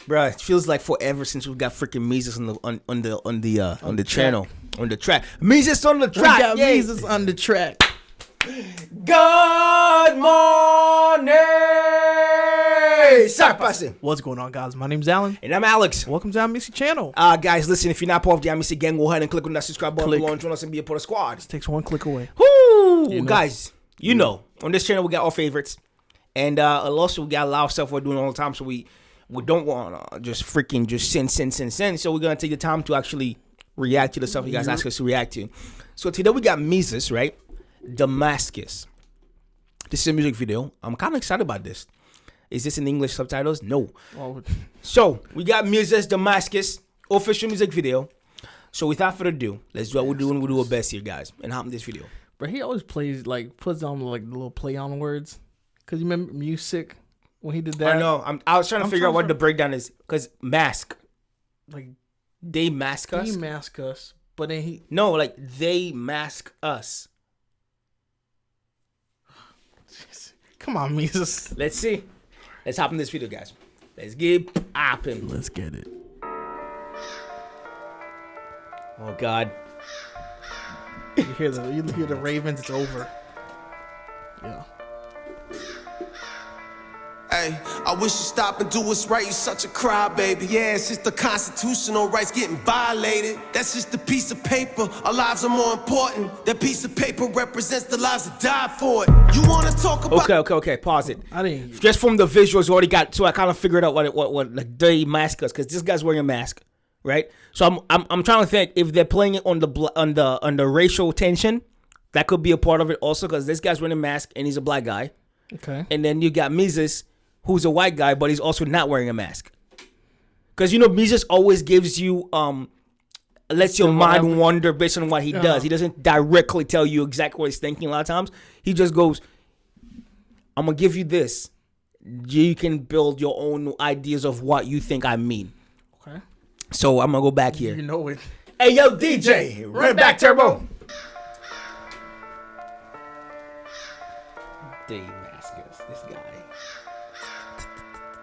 Bruh, it feels like forever since we got freaking MESUS on the channel, on the track. MESUS on the track. We got MESUS on the track. Good morning, Sarpasi. What's going on, guys? My name's Alan. And I'm Alex. Welcome to Amicy channel. Guys, listen, if you're not part of the Amicy gang, go ahead and click on that subscribe button below and join us and be a part of the squad. It takes one click away. Woo! You know. Guys, you know, on this channel we got our favorites. And also we got a lot of stuff we're doing all the time, so we don't want to just freaking just sin. So we're going to take the time to actually react to the stuff you guys ask us to react to. So today we got MESUS, right? daMASKus. This is a music video. I'm kind of excited about this. Is this in English subtitles? No. Oh. So we got MESUS daMASKus official music video. So without further ado, let's do what we're doing. We'll do our best here, guys, and hop in this video. But he always plays puts on the little play on words. Cause you remember music when he did that. I know. I was trying to figure out what the breakdown is. Cause mask, like daMASKus. daMASKus, but then he they mask us. Come on, MESUS. Let's see. Let's hop in this video, guys. Let's get popping. Let's get it. Oh God. You hear the ravens. It's over. Yeah. Hey, I wish you stop and do what's right. You such a crybaby. Yeah, it's just the constitutional rights getting violated. That's just a piece of paper. Our lives are more important. That piece of paper represents the lives that died for it. You want to talk about? Okay. Pause it. I didn't. Just from the visuals, already got. So I kind of figured out what like daMASKus, because this guy's wearing a mask, right? So I'm trying to think if they're playing it on the racial tension. That could be a part of it also, because this guy's wearing a mask and he's a black guy. Okay. And then you got MESUS, who's a white guy, but he's also not wearing a mask. Because, you know, MESUS always gives you, lets your mind wander based on what he does. He doesn't directly tell you exactly what he's thinking a lot of times. He just goes, I'm going to give you this. You can build your own ideas of what you think I mean. Okay. So I'm going to go back here. You know it. Hey, yo, DJ, run it back, Turbo. daMASKus, this guy.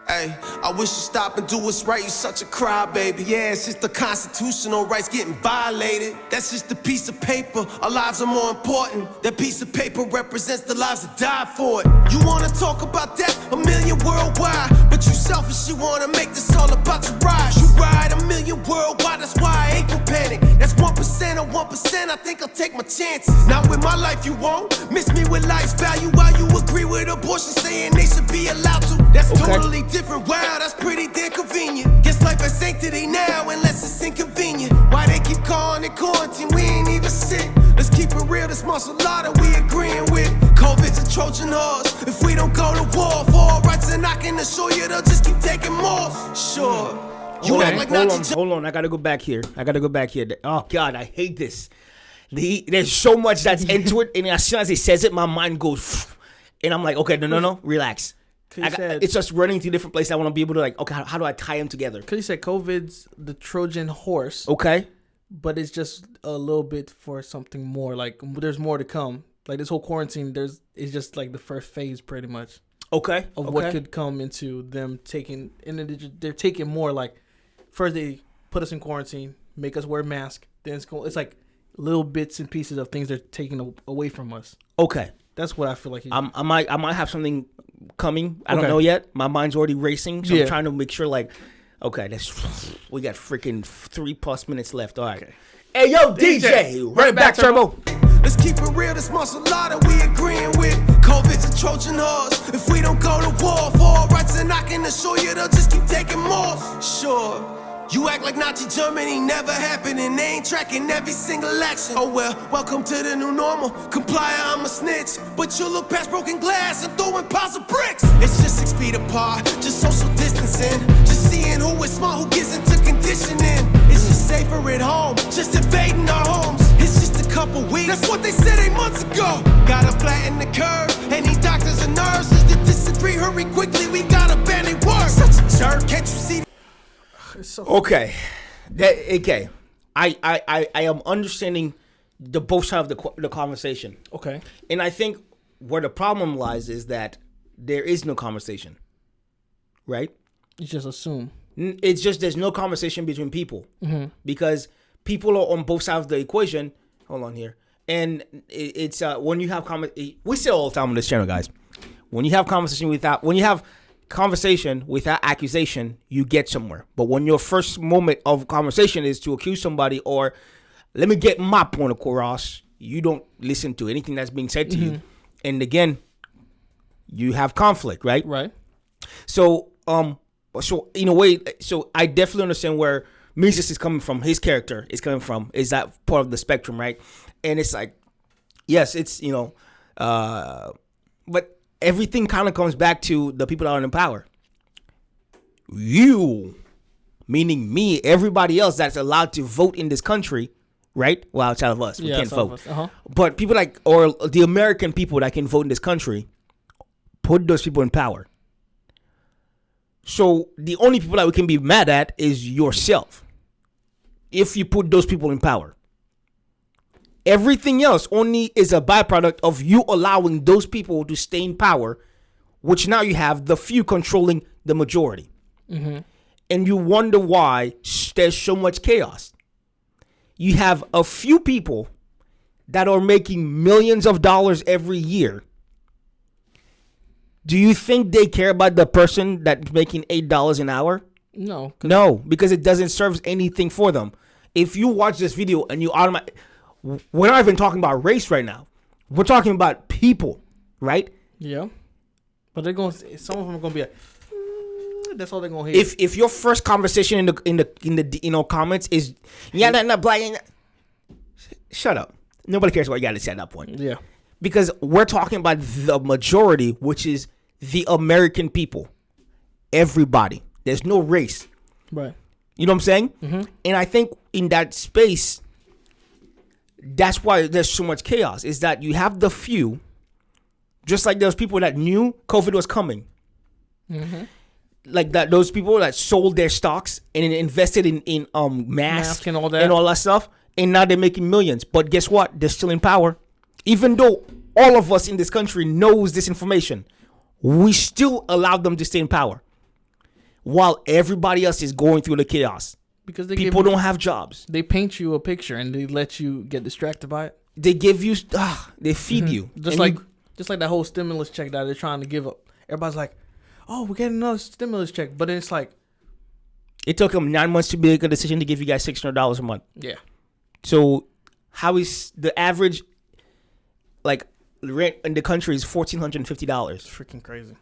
Hey, I wish you stop and do what's right. You such a crybaby. Yeah, it's just the constitutional rights getting violated. That's just a piece of paper. Our lives are more important. That piece of paper represents the lives that died for it. You want to talk about that? A million worldwide. But you selfish, you want to make this all about your ride. You ride a million worldwide, that's why I ain't gon' panic. That's 1% or 1%, I think I'll take my chances. Not with my life you won't. Miss me with life's value while you agree with abortion, saying they should be allowed to. That's totally different. Wow, that's pretty damn convenient. Guess life has sanctity now unless it's inconvenient. Why they keep calling it quarantine? We ain't even sick. Let's keep it real, this martial law that we agreeing with. COVID's a Trojan horse. If we don't go to war for our rights, and I can assure you they'll just keep taking more. Sure. Hold on. I gotta go back here. Oh God, I hate this. There's so much that's into it, and as soon as he says it, my mind goes, and I'm like, okay, no, relax. It's just running to different places. I want to be able to okay, how do I tie them together? Because he said COVID's the Trojan horse. Okay. But it's just a little bit for something more. Like, there's more to come. Like, this whole quarantine, it's just like the first phase, pretty much. Okay. Of what could come into them taking, and they're taking more. Like, first they put us in quarantine, make us wear masks. Then it's like little bits and pieces of things they're taking away from us. Okay. That's what I feel like. I might have something coming. I don't know yet. My mind's already racing, so I'm trying to make sure. Okay, we got freaking 3+ minutes left. All right. Okay. Hey, yo, DJ, run it back, Turbo. Let's keep it real. This martial law that we agreeing with. COVID's a Trojan horse. If we don't go to war for our rights, and I can assure you they'll just keep taking more. Sure. You act like Nazi Germany never happened, and they ain't tracking every single action. Oh well, welcome to the new normal. Comply, I'm a snitch. But you look past broken glass and throwing piles of bricks. It's just 6 feet apart, just social distancing. Just seeing who is smart, who gets into conditioning. It's just safer at home, just invading our homes. It's just a couple weeks, that's what they said 8 months ago. Gotta flatten the curve, any doctors and nurses that disagree, hurry quickly, we gotta ban it work. Such a jerk, can't you see? Okay. I am understanding the both sides of the conversation. Okay. And I think where the problem lies is that there is no conversation. Right? You just assume. It's just there's no conversation between people because people are on both sides of the equation. Hold on here. And it's when you have we say all the time on this channel, guys. When you have conversation without accusation, you get somewhere. But when your first moment of conversation is to accuse somebody or let me get my point across, you don't listen to anything that's being said to you. And again, you have conflict, right? Right. So so in a way, so I definitely understand where MESUS is coming from. His character is coming from. Is that part of the spectrum, right? And it's like, yes, it's but everything kind of comes back to the people that are in power. You, meaning me, everybody else that's allowed to vote in this country, right? Well, outside of us, we can't vote. But people or the American people that can vote in this country, put those people in power. So the only people that we can be mad at is yourself. If you put those people in power. Everything else only is a byproduct of you allowing those people to stay in power, which now you have the few controlling the majority. And you wonder why there's so much chaos. You have a few people that are making millions of dollars every year. Do you think they care about the person that's making $8 an hour? No. No, because it doesn't serve anything for them. If you watch this video and you automatically... We're not even talking about race right now. We're talking about people, right? Yeah. But they're going. Some of them are going to be like, that's all they're going to hear. If your first conversation in the comments is not black, shut up. Nobody cares what you got to say at that point. Yeah. Because we're talking about the majority, which is the American people. Everybody. There's no race. Right. You know what I'm saying? And I think in that space, that's why there's so much chaos, is that you have the few, just like those people that knew COVID was coming. Like that, those people that sold their stocks and invested in masks and all that stuff, and now they're making millions. But guess what? They're still in power. Even though all of us in this country knows this information, we still allow them to stay in power while everybody else is going through the chaos. Because people don't have jobs. They paint you a picture and they let you get distracted by it. They give you, they feed you. Just like that whole stimulus check that they're trying to give up. Everybody's like, oh, we're getting another stimulus check. But then it's like, it took them 9 months to make a decision to give you guys $600 a month. Yeah. So how is the average, like, rent in the country is $1,450. It's freaking crazy.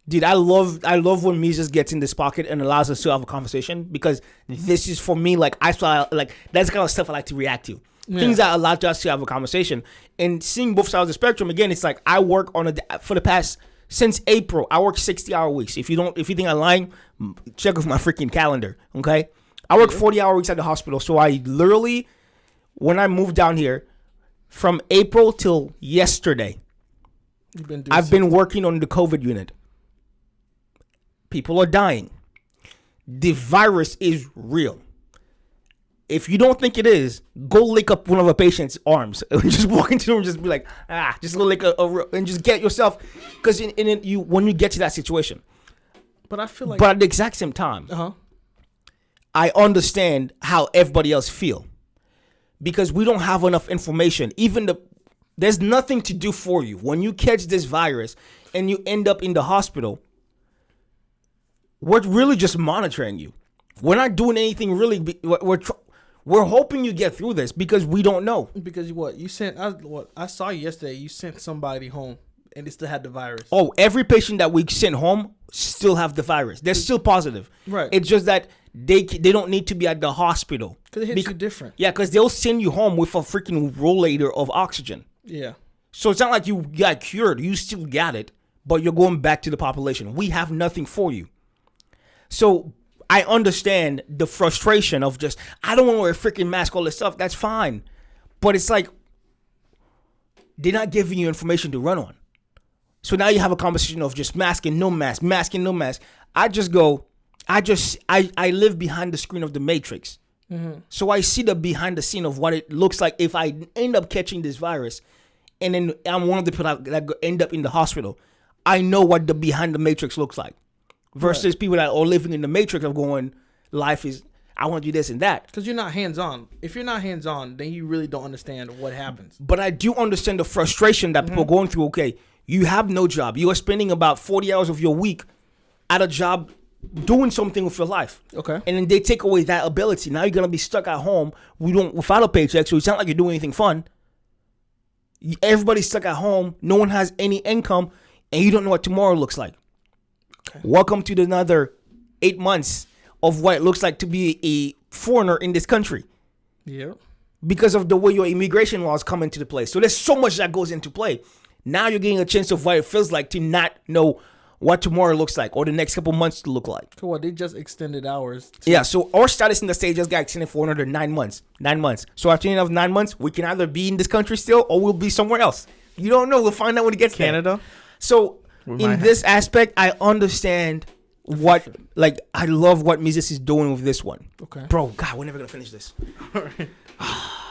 Dude, I love when MESUS gets in this pocket and allows us to have a conversation, because this is, for me, like, that's the kind of stuff I like to react to. Yeah. Things that allow us to have a conversation. And seeing both sides of the spectrum, again, it's like I work since April, I work 60-hour weeks. If you think I'm lying, check with my freaking calendar, okay? I work 40-hour weeks at the hospital. So I literally, when I moved down here, from April till yesterday, I've been working on the COVID unit. People are dying. The virus is real. If you don't think it is, go lick up one of a patient's arms. Just walk into the room and just be like, just go lick and just get yourself. Because when you get to that situation. But I feel like. But at the exact same time, I understand how everybody else feel. Because we don't have enough information. There's nothing to do for you. When you catch this virus and you end up in the hospital, we're really just monitoring you. We're not doing anything really. We're hoping you get through this because we don't know. Because I saw you yesterday. You sent somebody home and they still had the virus. Oh, every patient that we sent home still have the virus. They're still positive. Right. It's just that they don't need to be at the hospital. Because it hits you different. Yeah, because they'll send you home with a freaking rollator of oxygen. Yeah. So it's not like you got cured. You still got it, but you're going back to the population. We have nothing for you. So I understand the frustration of just, I don't want to wear a freaking mask, all this stuff. That's fine. But it's like, they're not giving you information to run on. So now you have a conversation of just masking, no mask, masking, no mask. I live behind the screen of the Matrix. So I see the behind the scene of what it looks like if I end up catching this virus. And then I'm one of the people that end up in the hospital. I know what the behind the Matrix looks like. versus people that are living in the matrix of going, life is, I want to do this and that. Because you're not hands-on. If you're not hands-on, then you really don't understand what happens. But I do understand the frustration that people are going through. Okay, you have no job. You are spending about 40 hours of your week at a job doing something with your life. Okay. And then they take away that ability. Now you're going to be stuck at home without a paycheck, so it's not like you're doing anything fun. Everybody's stuck at home. No one has any income, and you don't know what tomorrow looks like. Okay. Welcome to another 8 months of what it looks like to be a foreigner in this country. Yeah. Because of the way your immigration laws come into the play. So there's so much that goes into play. Now you're getting a chance of what it feels like to not know what tomorrow looks like or the next couple months to look like. So what, they just extended hours. Yeah, so our status in the state just got extended for another 9 months. 9 months. So after the end of 9 months, we can either be in this country still or we'll be somewhere else. You don't know. We'll find out when it gets Canada. there. So in this aspect, I understand what, like, I love what MESUS is doing with this one. Okay. Bro, God, we're never going to finish this. All right.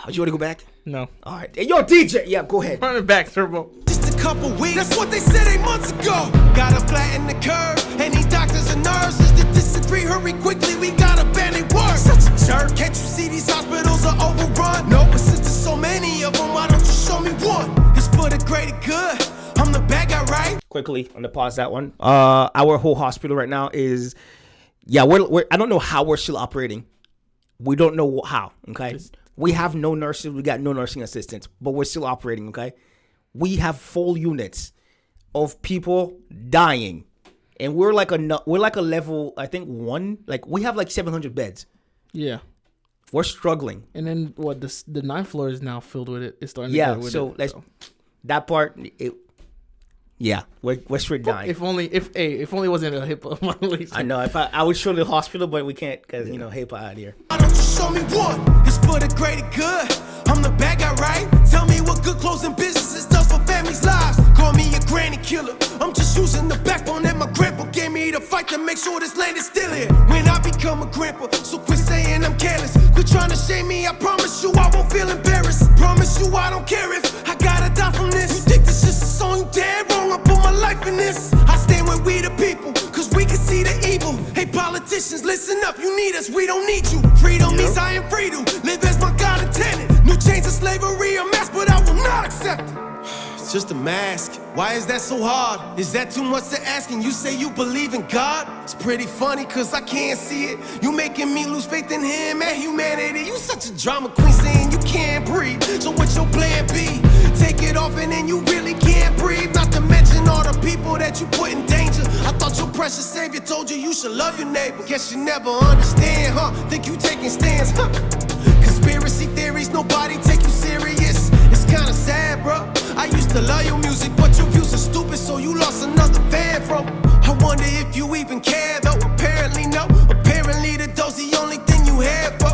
You want to go back? No. All right. Hey, yo, DJ. Yeah, go ahead. Run it back, Turbo. Just a couple weeks, that's what they said 8 months ago. Gotta flatten the curve. Any doctors and nurses that disagree, hurry quickly, we gotta ban it work. Such a jerk, can't you see these hospitals are overrun? No, but since there's so many of them, why don't you show me one? It's for the greater good, I'm the bad guy, right? Quickly, I'm gonna pause that one. Our whole hospital right now is, yeah, we're I don't know how we're still operating. We don't know how, okay? We have no nurses, we got no nursing assistants, but we're still operating, okay? We have full units of people dying. And we're like a level, I think 1, like we have like 700 beds. Yeah. We're struggling. And then what, the 9th floor is now filled with it. It's starting to get with it. That part, yeah, we're straight dying. If only it wasn't a HIPAA violation. I know. If I would show the hospital, but we can't because HIPAA out here. Why don't you show me one? It's for the greater good. I'm the bad guy, right? Tell me what good clothes and businesses does for families' lives. Call me a granny killer. I'm just using the backbone that my grandpa gave me to fight to make sure this land is still here. When I become a grandpa, so quit saying I'm careless. Quit trying to shame me. I promise you I won't feel embarrassed. Promise you I don't care if I gotta die from this. You think this is a song? You dead wrong. I put my life in this. I stand with we the people, cause we can see the evil. Hey politicians, listen up. You need us, we don't need you. Freedom means I am free to live as my God intended. New chains of slavery, a mask, but I will not accept it. It's just a mask. Why is that so hard? Is that too much to ask? And you say you believe in God? It's pretty funny cause I can't see it. You making me lose faith in him and humanity. You such a drama queen saying you can't breathe. So what's your plan B? Take it off and then you really can't breathe. Not to mention all the people that you put in danger. I thought your precious savior told you you should love your neighbor. Guess you never understand, huh? Think you taking stands, huh? Conspiracy theories, nobody take you serious. It's kinda sad, bro. I used to love your music, but your views are stupid, so you lost another fan from. I wonder if you even care, though. Apparently no. Apparently the doe's the only thing you had, bro.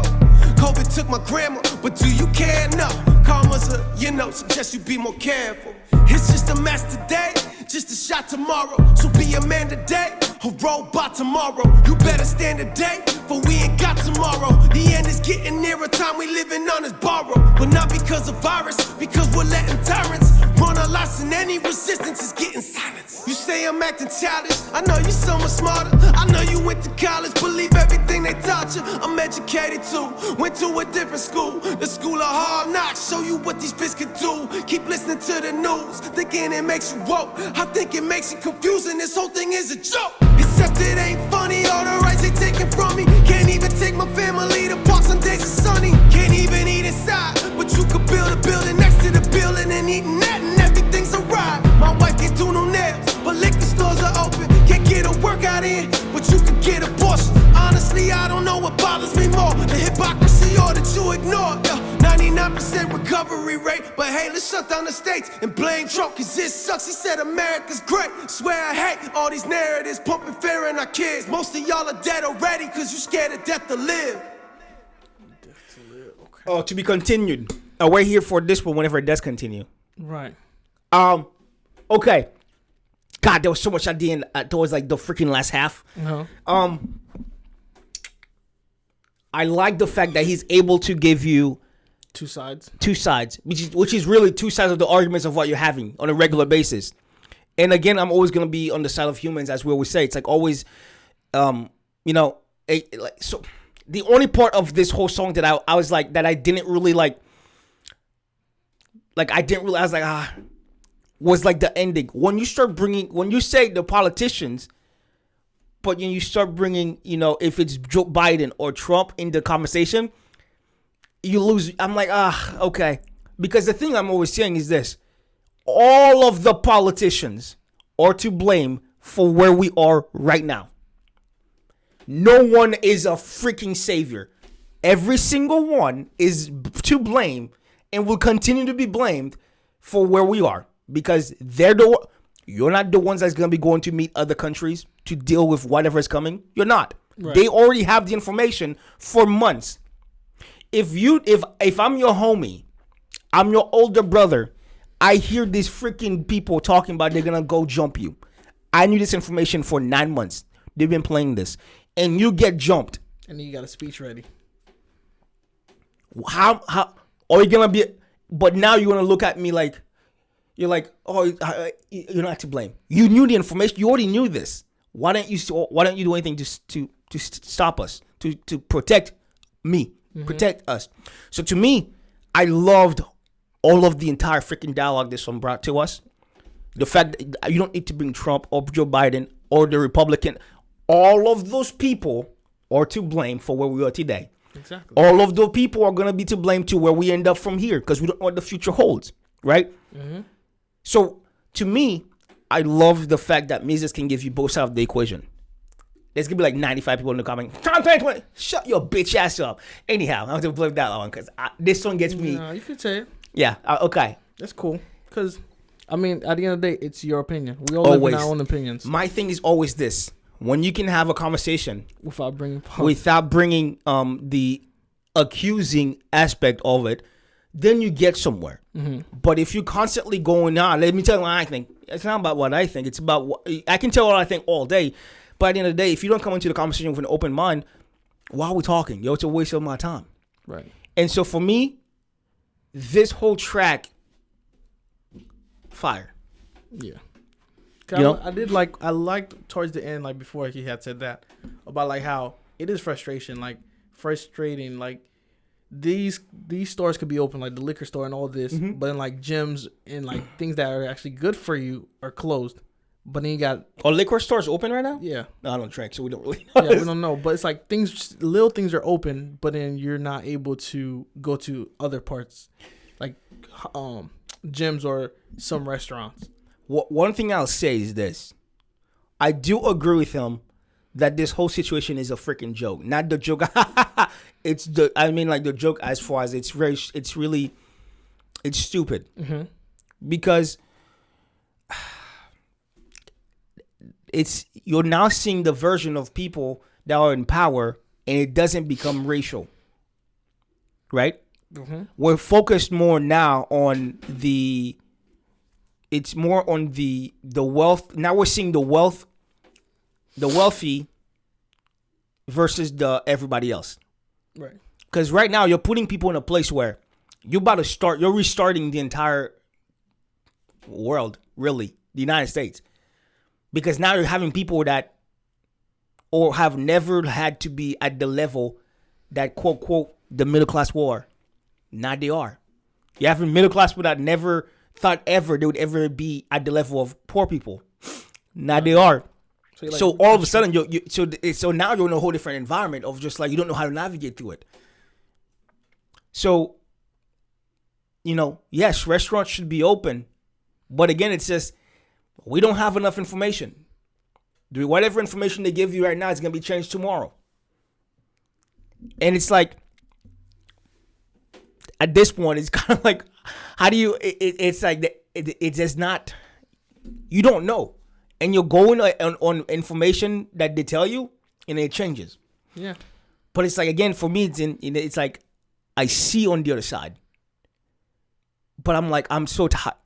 COVID took my grandma, but do you care? No. Karma's suggest you be more careful. It's just a mess today, just a shot tomorrow. So be a man today, a robot tomorrow. You better stand today, for we ain't got tomorrow. The end is getting nearer, time we living on is borrowed. But not because of virus, because we're letting tyrants run our lives, and any resistance is getting silenced. You say I'm acting childish, I know you so much smarter. I know you went to college, believe everything they taught you. I'm educated too, went to a different school, the school of hard knocks. Show you what these fists can do. Keep listening to the news, thinking it makes you woke. I think it makes you confusing, this whole thing is a joke. Except it ain't funny, all the rights they taking from me. Can't even take my family to parks on days of sunny. Can't even eat inside, but you could build a building next to the building and eating that and everything's alright. My wife can't do no nails, but liquor stores are open. Can't get a workout in, but you could get abortion. Honestly, I don't know what bothers me more, the hypocrisy or that you ignore. 99% recovery rate, but hey, let's shut down the states and blame Trump, cause this sucks. He said America's great. Swear I hate all these narratives pumping fear in our kids. Most of y'all are dead already, cause you scared of death to live. Okay. Oh, to be continued. We're here for this one whenever it does continue. Right. Okay. God, there was so much at the end, towards like the freaking last half. Uh-huh. I like the fact that he's able to give you two sides, which is really two sides of the arguments of what you're having on a regular basis. And again, I'm always going to be on the side of humans, as we always say. It's like always you know, like, so the only part of this whole song that I was like, that I didn't really like I didn't really, I was like, was like the ending. When you say the politicians, but when you start bringing, you know, if it's Joe Biden or Trump in the conversation, you lose. I'm like, okay. Because the thing I'm always saying is this: all of the politicians are to blame for where we are right now. No one is a freaking savior. Every single one is to blame and will continue to be blamed for where we are, because you're not the ones that's going to be going to meet other countries to deal with whatever is coming. You're not. Right. They already have the information for months. If I'm your homie, I'm your older brother, I hear these freaking people talking about they're going to go jump you. I knew this information for 9 months. They've been playing this. And you get jumped. And then you got a speech ready. How are you going to be? But now you're going to look at me like, you're like, oh, you're not to blame. You knew the information. You already knew this. Why don't you do anything to stop us, to protect me, protect us? So to me, I loved all of the entire freaking dialogue this one brought to us. The fact that you don't need to bring Trump or Joe Biden or the Republican. All of those people are to blame for where we are today. Exactly. All of those people are going to be to blame to where we end up from here, because we don't know what the future holds, right? Mm-hmm. So to me, I love the fact that MESUS can give you both sides of the equation. There's going to be like 95 people in the comment. Trump 2020, shut your bitch ass up. Anyhow, I'm going to play that one because this one gets me. No, you can say it. Yeah, okay. That's cool. Because, I mean, at the end of the day, it's your opinion. We all live in our own opinions. My thing is always this. When you can have a conversation without bringing the accusing aspect of it, then you get somewhere. Mm-hmm. But if you constantly going on, let me tell you what I think. It's not about what I think. It's about what I can tell what I think all day. But at the end of the day, if you don't come into the conversation with an open mind, why are we talking? It's a waste of my time. Right. And so for me, this whole track, fire. Yeah. I liked towards the end, like before he had said that, about like how it is frustrating, like these stores could be open, like the liquor store and all this, but then like gyms and like things that are actually good for you are closed. But then you got liquor stores open right now? Yeah. No, I don't drink, so we don't really know. Yeah, we don't know. But it's like little things are open, but then you're not able to go to other parts, like gyms or some restaurants. One thing I'll say is this. I do agree with him that this whole situation is a freaking joke. Not the joke. The joke as far as it's stupid. Mm-hmm. Because you're now seeing the version of people that are in power, and it doesn't become racial. Right? Mm-hmm. We're focused more now on it's more on the wealth. Now we're seeing the wealthy versus the everybody else. Right. Because right now you're putting people in a place where you're restarting the entire world, really, the United States. Because now you're having people that or have never had to be at the level that quote, quote, the middle class were. Now they are. You're having middle class people that never thought ever they would ever be at the level of poor people. Now they are. So all of a sudden, so now you're in a whole different environment of just like you don't know how to navigate through it. So, yes, restaurants should be open, but again, it's just we don't have enough information. Whatever information they give you right now is going to be changed tomorrow, and it's like at this point, it's kind of like how do you? It's like it's just not. You don't know. And you're going on information that they tell you, and it changes. Yeah. But it's like, again, for me, it's like I see on the other side. But I'm like, I'm so tired.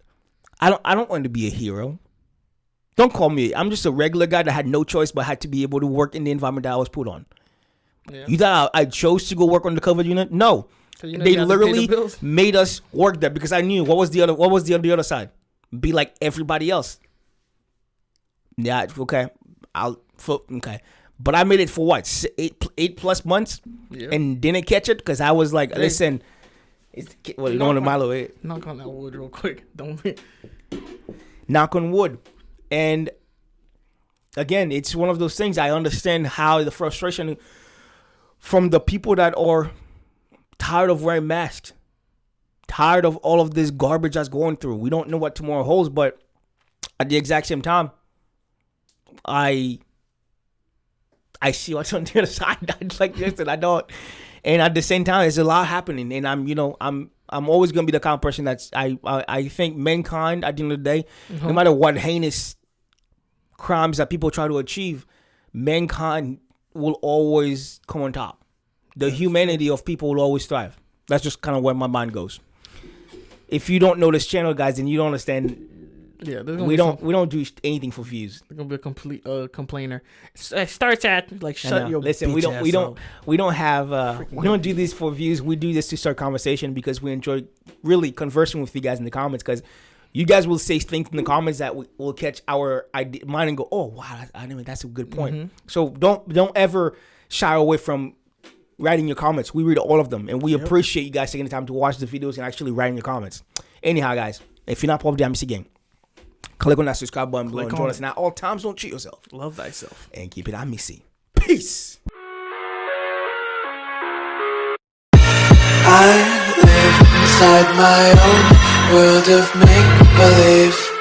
I don't want to be a hero. Don't call me. I'm just a regular guy that had no choice but had to be able to work in the environment that I was put on. Yeah. You thought I chose to go work on the COVID unit? No. They literally made us work there because I knew what was the other side. Be like everybody else. Yeah, okay. Okay. But I made it for what, 8+ months, and didn't catch it because I was like, listen, you don't want to Milo it. Knock on that wood real quick. Don't be. Knock on wood. And again, it's one of those things. I understand how the frustration from the people that are tired of wearing masks, tired of all of this garbage that's going through. We don't know what tomorrow holds, but at the exact same time, I see what's on the other side. I like this and I don't. And at the same time, there's a lot happening. And I'm always gonna be the kind of person that's I think mankind at the end of the day, no matter what heinous crimes that people try to achieve, mankind will always come on top. The humanity of people will always thrive. That's just kind of where my mind goes. If you don't know this channel, guys, then you don't understand. Yeah, we don't do anything for views. There's gonna be a complete complainer. It starts at like shut your listen. Bitch We don't have we don't do this for views. We do this to start conversation because we enjoy really conversing with you guys in the comments. Because you guys will say things in the comments that will catch our mind and go, oh wow, that's a good point. Mm-hmm. So don't ever shy away from writing your comments. We read all of them, and we appreciate you guys taking the time to watch the videos and actually writing your comments. Anyhow, guys, if you're not part of the Amicy gang, click on that subscribe button below and join us. And at all times, don't cheat yourself. Love thyself. And keep it Amicy. Peace. I live inside my own world of make-believe.